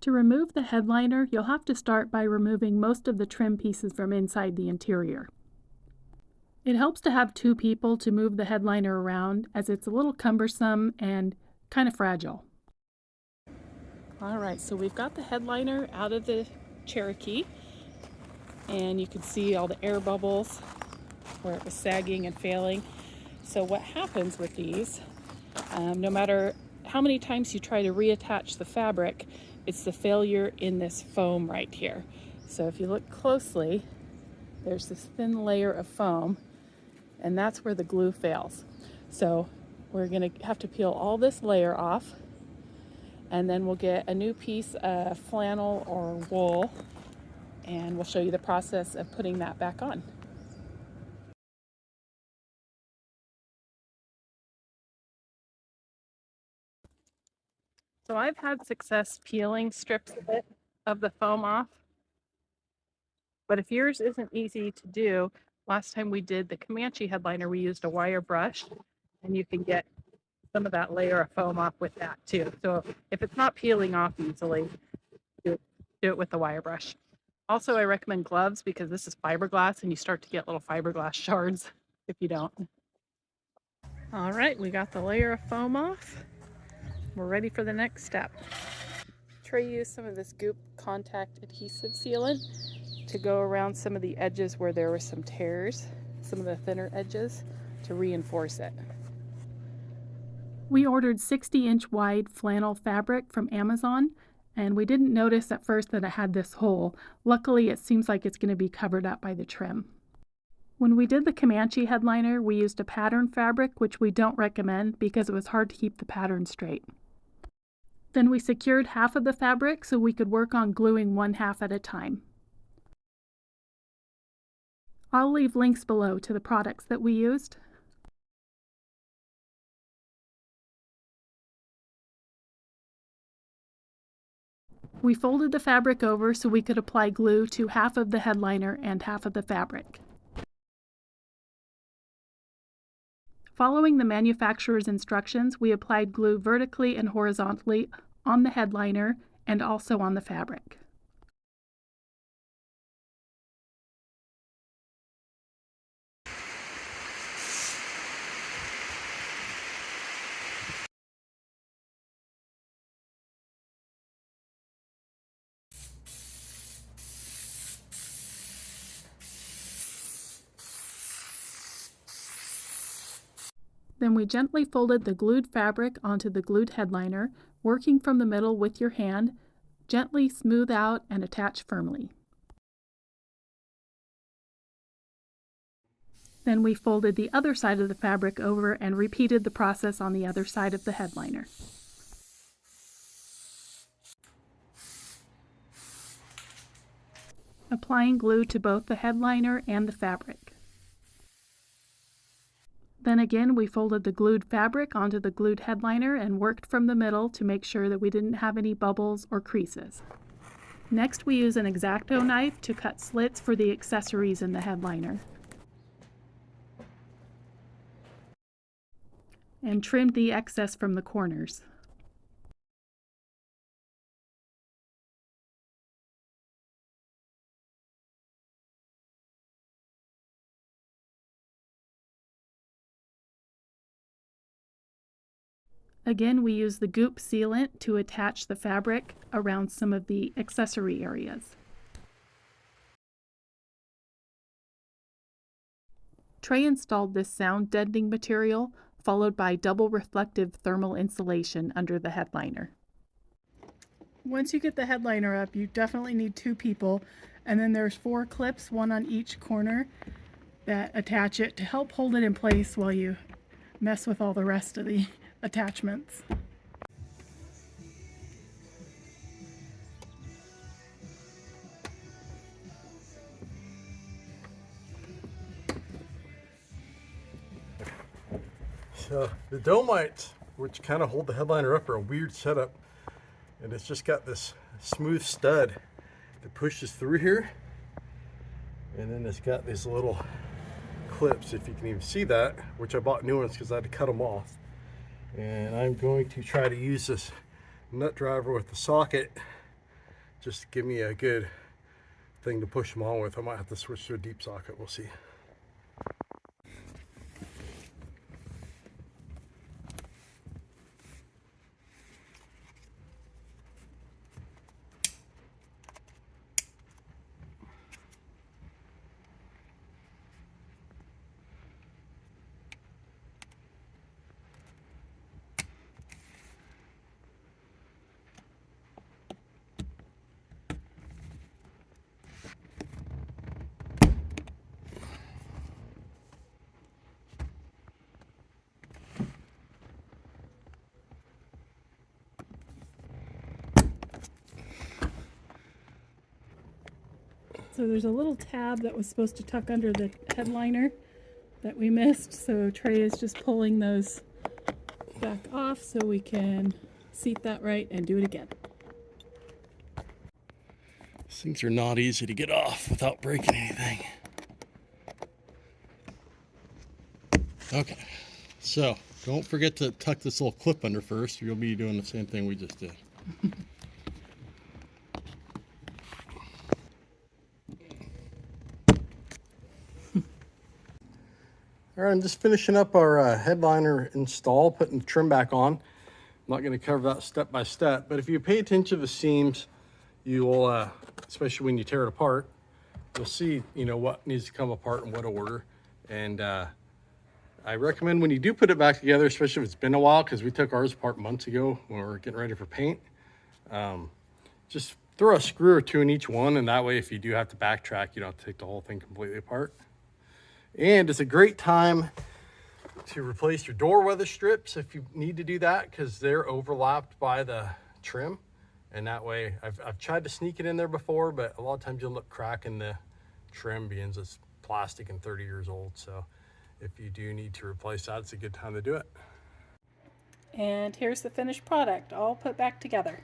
To remove the headliner, you'll have to start by removing most of the trim pieces from inside the interior. It helps to have two people to move the headliner around, as it's a little cumbersome and kind of fragile. Alright, so we've got the headliner out of the Cherokee, and you can see all the air bubbles where it was sagging and failing. So what happens with these, no matter how many times you try to reattach the fabric, it's the failure in this foam right here. So if you look closely, there's this thin layer of foam, and that's where the glue fails. So we're going to have to peel all this layer off, and then we'll get a new piece of flannel or wool, and we'll show you the process of putting that back on. So I've had success peeling strips of the foam off, but if yours isn't easy to do, last time we did the Comanche headliner, we used a wire brush, and you can get some of that layer of foam off with that too. So if it's not peeling off easily, do it with the wire brush. Also, I recommend gloves because this is fiberglass and you start to get little fiberglass shards if you don't. All right, we got the layer of foam off. We're ready for the next step. Trey used some of this Goop contact adhesive sealant to go around some of the edges where there were some tears, some of the thinner edges, to reinforce it. We ordered 60-inch wide flannel fabric from Amazon, and we didn't notice at first that it had this hole. Luckily, it seems like it's going to be covered up by the trim. When we did the Comanche headliner, we used a pattern fabric, which we don't recommend because it was hard to keep the pattern straight. Then we secured half of the fabric so we could work on gluing one half at a time. I'll leave links below to the products that we used. We folded the fabric over so we could apply glue to half of the headliner and half of the fabric. Following the manufacturer's instructions, we applied glue vertically and horizontally on the headliner and also on the fabric. Then we gently folded the glued fabric onto the glued headliner, working from the middle with your hand. Gently smooth out and attach firmly. Then we folded the other side of the fabric over and repeated the process on the other side of the headliner. Applying glue to both the headliner and the fabric. Then again, we folded the glued fabric onto the glued headliner and worked from the middle to make sure that we didn't have any bubbles or creases. Next, we use an X-Acto knife to cut slits for the accessories in the headliner. And trimmed the excess from the corners. Again, we use the Goop sealant to attach the fabric around some of the accessory areas. Trey installed this sound deadening material, followed by double reflective thermal insulation under the headliner. Once you get the headliner up, you definitely need two people, and then there's 4 clips, one on each corner, that attach it to help hold it in place while you mess with all the rest of the attachments. So the domites, which kind of hold the headliner up, are a weird setup, and it's just got this smooth stud that pushes through here, and then it's got these little clips, if you can even see that, which I bought new ones because I had to cut them off. And I'm going to try to use this nut driver with the socket just give me a good thing to push them on with. I might have to switch to a deep socket. We'll see. So there's a little tab that was supposed to tuck under the headliner that we missed. So Trey is just pulling those back off so we can seat that right and do it again. These things are not easy to get off without breaking anything. Okay, so don't forget to tuck this little clip under first, or you'll be doing the same thing we just did. All right, I'm just finishing up our headliner install, putting the trim back on. I'm not going to cover that step by step, but if you pay attention to the seams, you will, especially when you tear it apart, you'll see, you know, what needs to come apart in what order. And I recommend when you do put it back together, especially if it's been a while, because we took ours apart months ago when we were getting ready for paint, just throw a screw or two in each one, and that way if you do have to backtrack, you don't have to take the whole thing completely apart. And it's a great time to replace your door weather strips if you need to do that, because they're overlapped by the trim. And that way, I've tried to sneak it in there before, but a lot of times you'll look crack in the trim being it's plastic and 30 years old. So if you do need to replace that, it's a good time to do it. And here's the finished product all put back together.